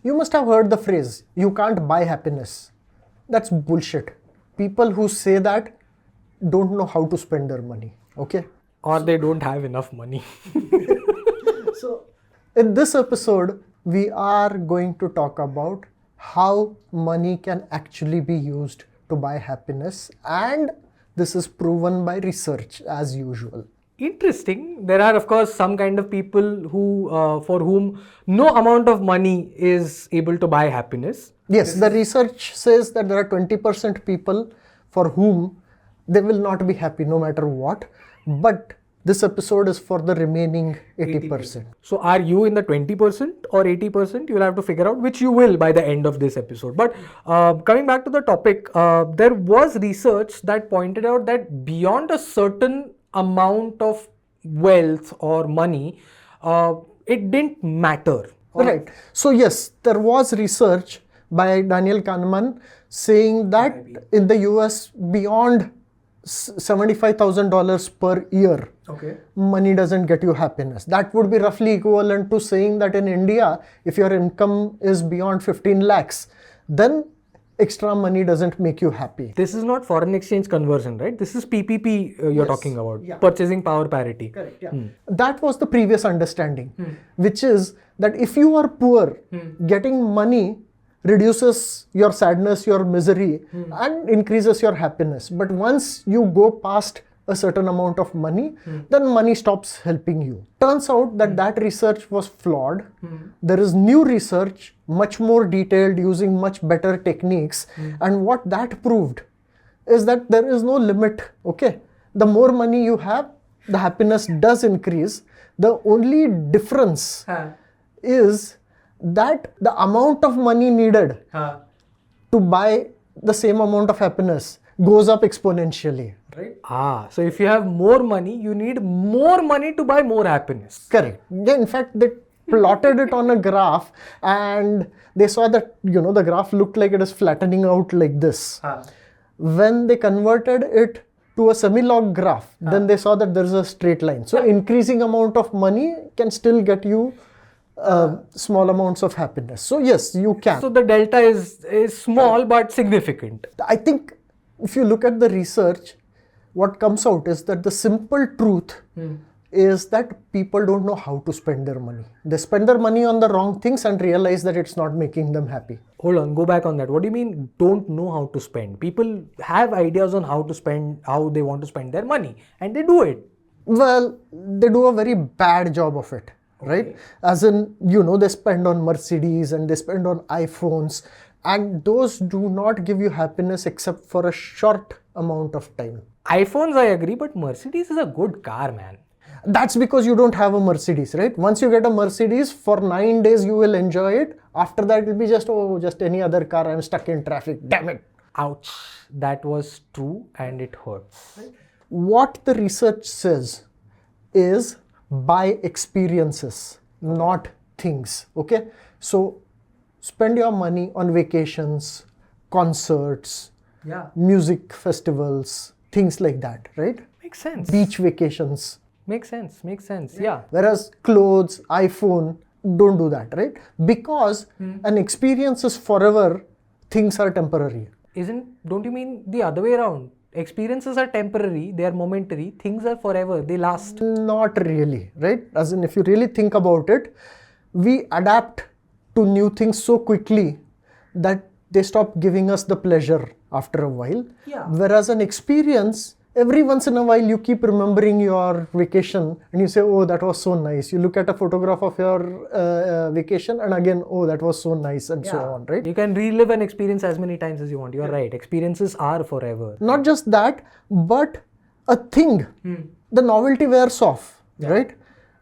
You must have heard the phrase, you can't buy happiness. That's bullshit. People who say that don't know how to spend their money, okay? Or they don't have enough money. So, in this episode, we are going to talk about how money can actually be used to buy happiness, and this is proven by research as usual. Interesting. There are, of course, some kind of people who, for whom no amount of money is able to buy happiness. Yes, the research says that there are 20% people for whom they will not be happy no matter what. But this episode is for the remaining 80%. So are you in the 20% or 80%? You'll have to figure out, which you will by the end of this episode. But coming back to the topic, there was research that pointed out that beyond a certain amount of wealth or money, it didn't matter. Right. So yes, there was research by Daniel Kahneman saying that in the US, beyond $75,000 per year, money doesn't get you happiness. That would be roughly equivalent to saying that in India, if your income is beyond 15 lakhs, then extra money doesn't make you happy. This is not foreign exchange conversion, right? This is PPP you're talking about, purchasing power parity. Correct, yeah. That was the previous understanding, which is that if you are poor, getting money reduces your sadness, your misery, and increases your happiness. But once you go past a certain amount of money, then money stops helping you. Turns out that that research was flawed. There is new research, much more detailed, using much better techniques. And what that proved is that there is no limit, okay? The more money you have, the happiness does increase. The only difference is that the amount of money needed to buy the same amount of happiness goes up exponentially, right? So if you have more money, you need more money to buy more happiness. Correct. Yeah, in fact, they plotted it on a graph and they saw that, the graph looked like it is flattening out like this. When they converted it to a semi-log graph, then they saw that there is a straight line. So increasing amount of money can still get you small amounts of happiness. So yes, you can. So the delta is small but significant. I think if you look at the research, what comes out is that the simple truth is that people don't know how to spend their money. They spend their money on the wrong things and realize that it's not making them happy. Hold on, go back on that. What do you mean don't know how to spend? People have ideas on how to spend, how they want to spend their money, and they do it. Well, they do a very bad job of it. Right? As in, they spend on Mercedes and they spend on iPhones, and those do not give you happiness except for a short amount of time. iPhones, I agree, but Mercedes is a good car, man. That's because you don't have a Mercedes, right? Once you get a Mercedes, for 9 days you will enjoy it. After that, it will be just any other car. I'm stuck in traffic. Damn it. Ouch. That was true and it hurts. What the research says is buy experiences, not things, okay? So spend your money on vacations, concerts, music festivals, things like that, right? Makes sense. Beach vacations. Makes sense, yeah. Whereas clothes, iPhone, don't do that, right? Because an experience is forever, things are temporary. Don't you mean the other way around? Experiences are temporary, they are momentary, things are forever, they last. Not really, right? As in, if you really think about it, we adapt to new things so quickly that they stop giving us the pleasure after a while. Whereas an experience, every once in a while you keep remembering your vacation and you say, oh, that was so nice. You look at a photograph of your vacation and again, oh, that was so nice, and so on, right? You can relive an experience as many times as you want. You're right. Experiences are forever. Not just that, but a thing, the novelty wears off, right?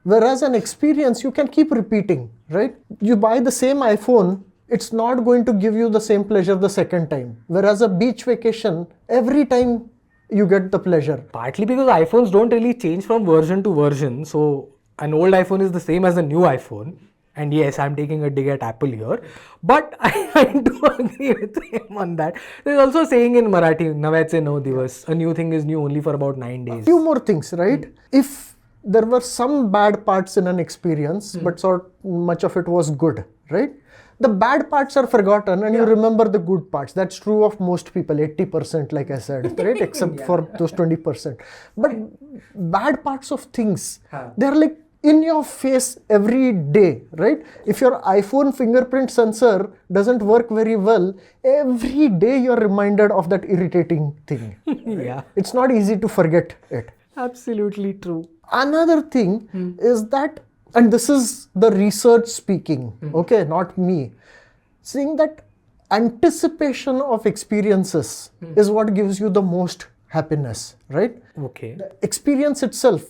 Whereas an experience, you can keep repeating, right? You buy the same iPhone, it's not going to give you the same pleasure the second time. Whereas a beach vacation, every time you get the pleasure. Partly because iPhones don't really change from version to version. So an old iPhone is the same as a new iPhone. And yes, I'm taking a dig at Apple here. But I do agree with him on that. There's also a saying in Marathi, Navatse no divas. A new thing is new only for about 9 days. A few more things, right? If there were some bad parts in an experience, but much of it was good, right? the bad parts are forgotten and you remember the good parts. That's true of most people, 80%, like I said, right? Except for those 20%. But bad parts of things, they're like in your face every day, right? If your iPhone fingerprint sensor doesn't work very well, every day you're reminded of that irritating thing. Yeah. It's not easy to forget it. Absolutely true. Another thing is that, and this is the research speaking, okay, not me, saying that anticipation of experiences is what gives you the most happiness, right? Okay. The experience itself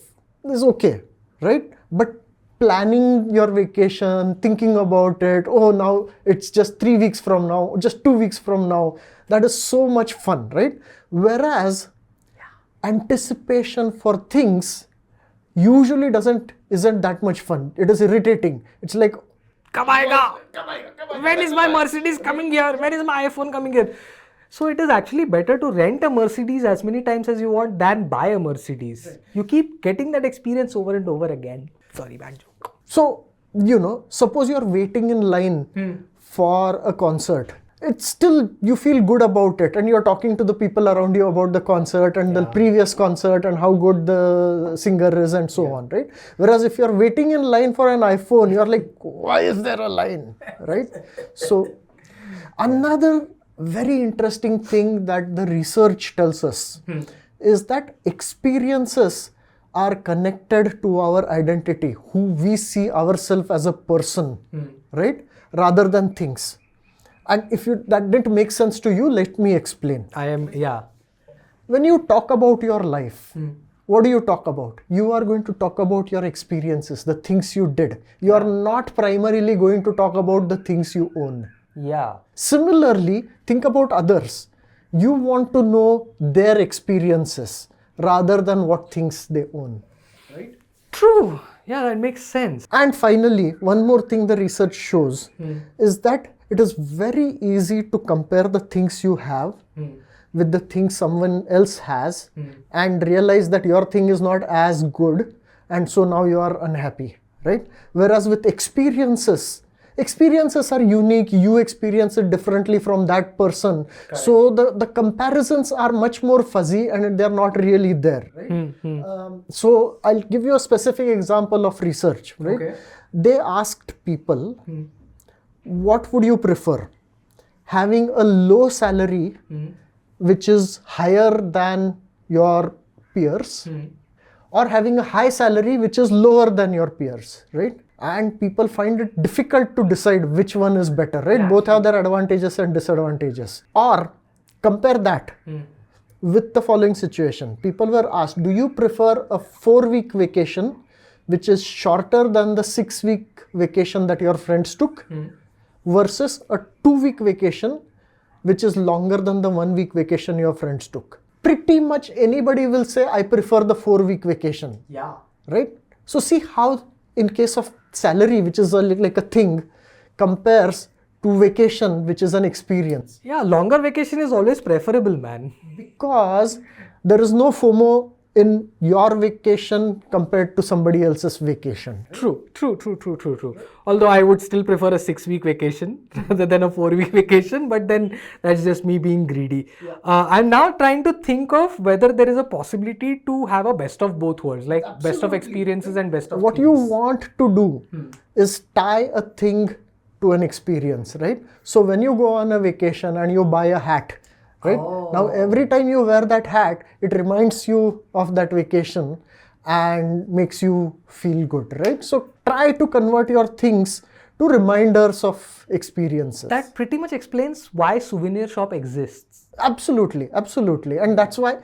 is okay, right? But planning your vacation, thinking about it, oh, now it's just 3 weeks from now, just 2 weeks from now, that is so much fun, right? Whereas anticipation for things usually isn't that much fun. It is irritating. It's like, Kab aayega? When is my Mercedes coming here? When is my iPhone coming here? So it is actually better to rent a Mercedes as many times as you want than buy a Mercedes. Right. You keep getting that experience over and over again. Sorry, bad joke. So, suppose you're waiting in line for a concert. It's still, you feel good about it and you're talking to the people around you about the concert and the previous concert and how good the singer is and so on, right? Whereas if you're waiting in line for an iPhone, you're like, why is there a line, right? So another very interesting thing that the research tells us is that experiences are connected to our identity, who we see ourselves as a person, right? Rather than things. And if that didn't make sense to you, let me explain. When you talk about your life, what do you talk about? You are going to talk about your experiences, the things you did. You are not primarily going to talk about the things you own. Yeah. Similarly, think about others. You want to know their experiences rather than what things they own. Right? True. Yeah, that makes sense. And finally, one more thing the research shows is that it is very easy to compare the things you have with the things someone else has and realize that your thing is not as good and so now you are unhappy, right? Whereas with experiences are unique, you experience it differently from that person. Correct. So the comparisons are much more fuzzy and they're not really there, right? So I'll give you a specific example of research, right? Okay. They asked people, what would you prefer? Having a low salary which is higher than your peers or having a high salary which is lower than your peers, right? And people find it difficult to decide which one is better, right? Yeah. Both have their advantages and disadvantages. Or compare that with the following situation. People were asked, do you prefer a 4-week vacation which is shorter than the 6-week vacation that your friends took versus a 2-week vacation which is longer than the 1-week vacation your friends took? Pretty much anybody will say, I prefer the 4-week vacation. Yeah. Right? So see how in case of salary, which is like a thing, compares to vacation, which is an experience. Yeah, longer vacation is always preferable, man. Because there is no FOMO in your vacation compared to somebody else's vacation. True. Although I would still prefer a 6-week vacation rather than a 4-week vacation, but then that's just me being greedy. Yeah. I'm now trying to think of whether there is a possibility to have a best of both worlds, like Absolutely. Best of experiences and best of what things. You want to do is tie a thing to an experience, right? So when you go on a vacation and you buy a hat, right? Oh. Now, every time you wear that hat, it reminds you of that vacation and makes you feel good, right? So try to convert your things to reminders of experiences. That pretty much explains why souvenir shop exists. Absolutely. And that's why,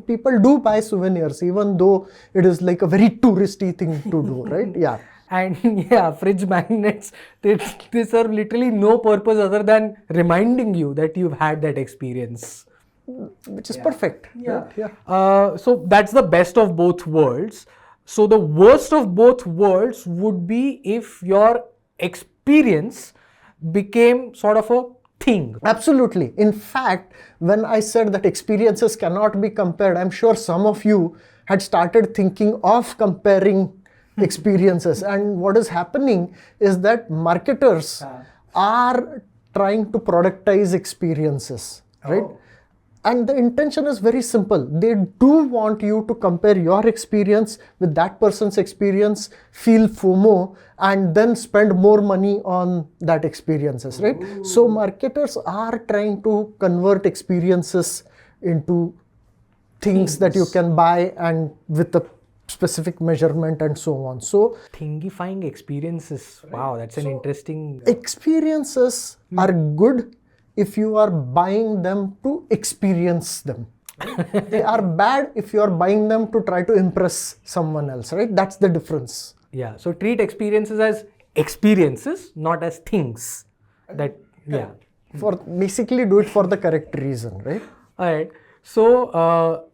people do buy souvenirs, even though it is like a very touristy thing to do, right? Yeah. And yeah, fridge magnets, they serve literally no purpose other than reminding you that you've had that experience. Which is perfect. Yeah. So that's the best of both worlds. So the worst of both worlds would be if your experience became sort of a thing. Absolutely. In fact, when I said that experiences cannot be compared, I'm sure some of you had started thinking of comparing experiences, and what is happening is that marketers are trying to productize experiences, right? And the intention is very simple. They do want you to compare your experience with that person's experience, feel FOMO, and then spend more money on that experiences, right? So marketers are trying to convert experiences into things that you can buy and with a specific measurement and so on. So Thingifying experiences. Wow, that's an interesting. experiences are good if you are buying them to experience them. They are bad if you are buying them to try to impress someone else, right? That's the difference. Yeah. So treat experiences as experiences, not as things. That yeah. For basically do it for the correct reason, right? All right. So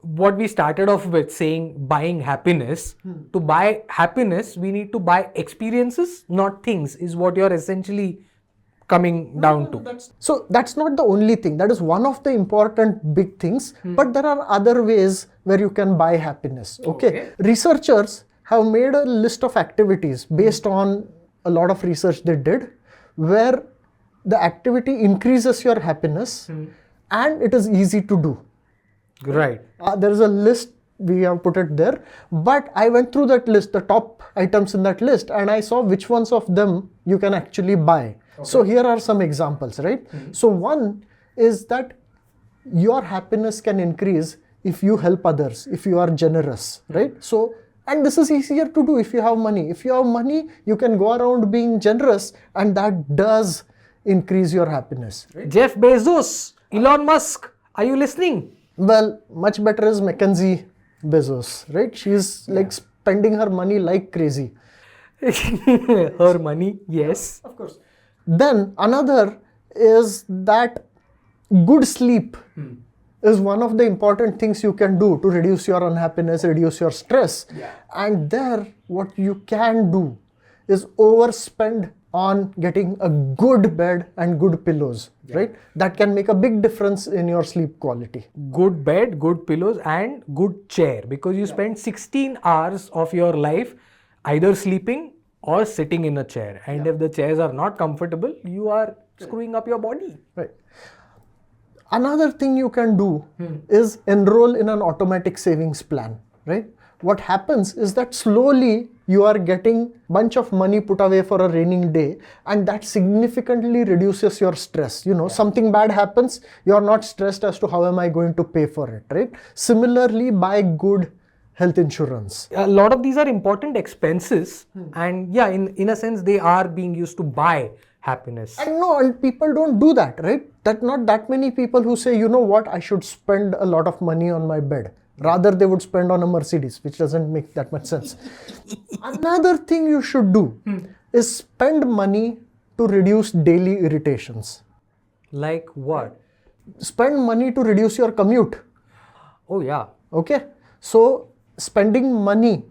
what we started off with saying buying happiness. To buy happiness, we need to buy experiences, not things. Is what you're essentially coming down to. So that's not the only thing. That is one of the important big things. But there are other ways where you can buy happiness. Okay. Researchers have made a list of activities based on a lot of research they did, where the activity increases your happiness and it is easy to do. Right. There is a list, we have put it there, but I went through that list, the top items in that list, and I saw which ones of them you can actually buy. So here are some examples, right? So one is that your happiness can increase if you help others, if you are generous, right? So, and this is easier to do if you have money. If you have money, you can go around being generous, and that does increase your happiness. Right? Jeff Bezos, Elon Musk, are you listening? Well, much better is Mackenzie Bezos, right? She's like spending her money like crazy. Her money, yes. Of course. Then another is that good sleep is one of the important things you can do to reduce your unhappiness, reduce your stress. And there, what you can do is overspend on getting a good bed and good pillows, right? That can make a big difference in your sleep quality. Good bed, good pillows, and good chair, because you spend 16 hours of your life either sleeping or sitting in a chair. And if the chairs are not comfortable, you are screwing up your body. Right. Another thing you can do is enroll in an automatic savings plan, right? What happens is that slowly you are getting bunch of money put away for a raining day, and that significantly reduces your stress. You know, something bad happens, you are not stressed as to how am I going to pay for it, right? Similarly, buy good health insurance. A lot of these are important expenses, and yeah, in a sense, they are being used to buy happiness. And people don't do that, right? That not that many people who say, you know what, I should spend a lot of money on my bed. Rather, they would spend on a Mercedes, which doesn't make that much sense. Another thing you should do is spend money to reduce daily irritations. Like what? Spend money to reduce your commute. Oh yeah. Okay? So, spending money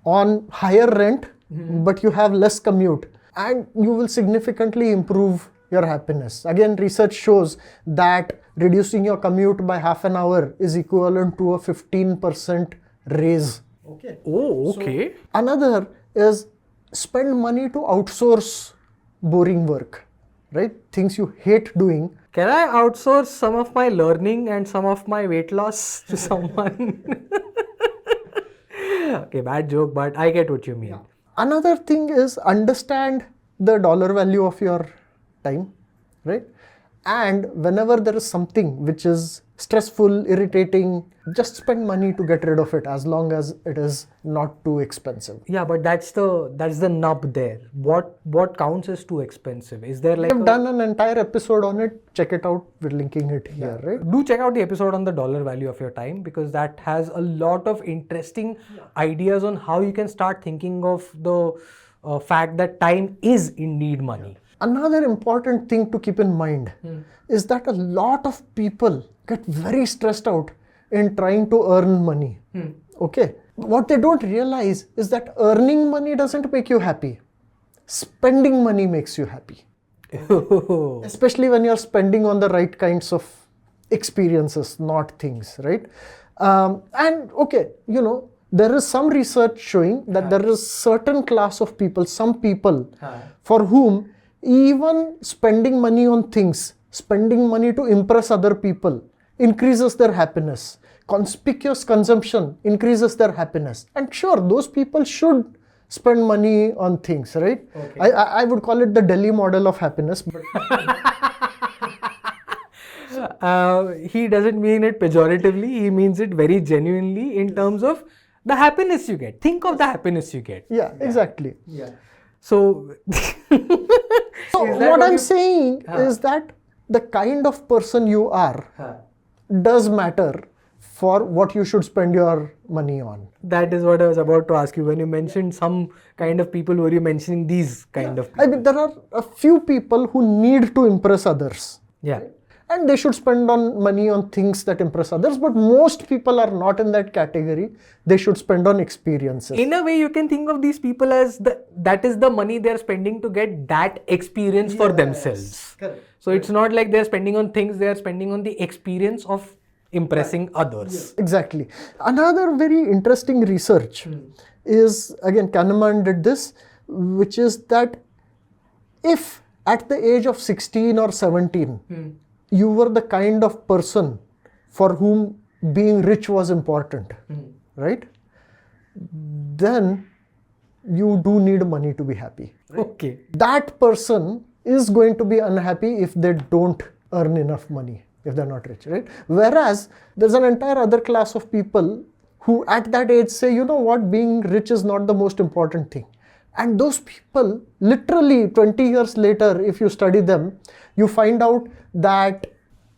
on higher rent, but you have less commute, and you will significantly improve your happiness. Again, research shows that reducing your commute by half an hour is equivalent to a 15% raise. Okay. Oh, okay. Another is spend money to outsource boring work, right? Things you hate doing. Can I outsource some of my learning and some of my weight loss to someone? Okay, bad joke, but I get what you mean. Another thing is understand the dollar value of your time, right? And whenever there is something which is stressful, irritating, just spend money to get rid of it, as long as it is not too expensive. Yeah, but that's the nub there. What counts as too expensive? Is there like We've done an entire episode on it. Check it out. We're linking it here, right? Do check out the episode on the dollar value of your time, because that has a lot of interesting ideas on how you can start thinking of the fact that time is indeed money. Another important thing to keep in mind is that a lot of people get very stressed out in trying to earn money. Okay. What they don't realize is that earning money doesn't make you happy. Spending money makes you happy. Especially when you're spending on the right kinds of experiences, not things, right? And okay, you know, there is some research showing that there is certain class of people, some people for whom Even spending money on things, spending money to impress other people increases their happiness. Conspicuous consumption increases their happiness. And sure, those people should spend money on things, right? Okay. I would call it the Delhi model of happiness. But he doesn't mean it pejoratively. He means it very genuinely in terms of the happiness you get. Think of the happiness you get. yeah, exactly. Yeah. So, So what I'm saying is that the kind of person you are does matter for what you should spend your money on. that is what I was about to ask you. When you mentioned some kind of people, were you mentioning these kind of people? I mean, there are a few people who need to impress others. Yeah. And they should spend on money on things that impress others, but most people are not in that category. They should spend on experiences. In a way, you can think of these people as that is the money they're spending to get that experience for themselves. Correct. So it's not like they're spending on things, they're spending on the experience of impressing others. Exactly. Another very interesting research is, again, Kahneman did this, which is that if at the age of 16 or 17, you were the kind of person for whom being rich was important, right? Then you do need money to be happy. Okay. That person is going to be unhappy if they don't earn enough money, if they're not rich, right? Whereas there's an entire other class of people who at that age say, you know what, being rich is not the most important thing. And those people, literally 20 years later, if you study them, you find out that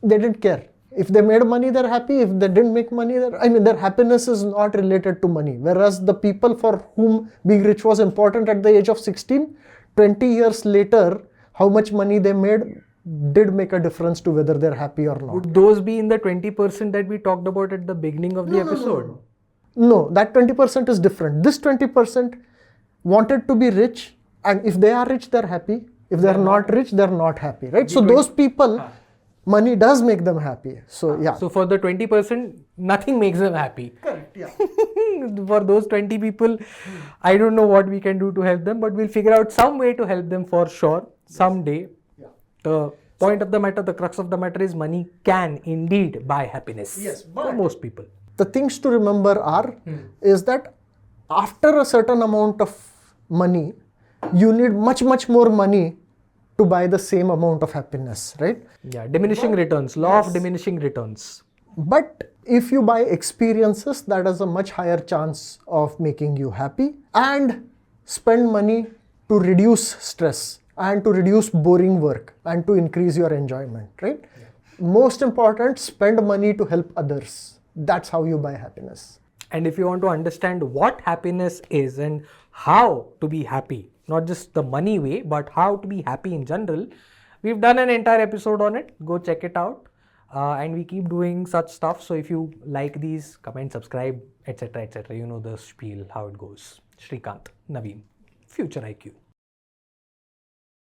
they didn't care. If they made money, they're happy. If they didn't make money, their happiness is not related to money. Whereas the people for whom being rich was important at the age of 16, 20 years later, how much money they made did make a difference to whether they're happy or not. Would those be in the 20% that we talked about at the beginning of the episode? No, that 20% is different. This 20% wanted to be rich, and if they are rich, they're happy. If they're not rich, they're not happy, right? So those people, money does make them happy. So yeah. So for the 20%, nothing makes them happy. Correct, yeah. For those 20 people, I don't know what we can do to help them, but we'll figure out some way to help them for sure someday. Yeah. The point of the matter, the crux of the matter is money can indeed buy happiness. Yes, for but most people. the things to remember are is that after a certain amount of money, you need much more money to buy the same amount of happiness, right? Yeah, diminishing returns, law of diminishing returns. But if you buy experiences, that has a much higher chance of making you happy, and spend money to reduce stress and to reduce boring work and to increase your enjoyment, right? Most important, spend money to help others. That's how you buy happiness. And if you want to understand what happiness is and how to be happy, not just the money way, but how to be happy in general, we've done an entire episode on it. Go check it out. And we keep doing such stuff. So if you like these, comment, subscribe, etc., etc. You know the spiel, how it goes. Shrikant, Naveen, Future IQ.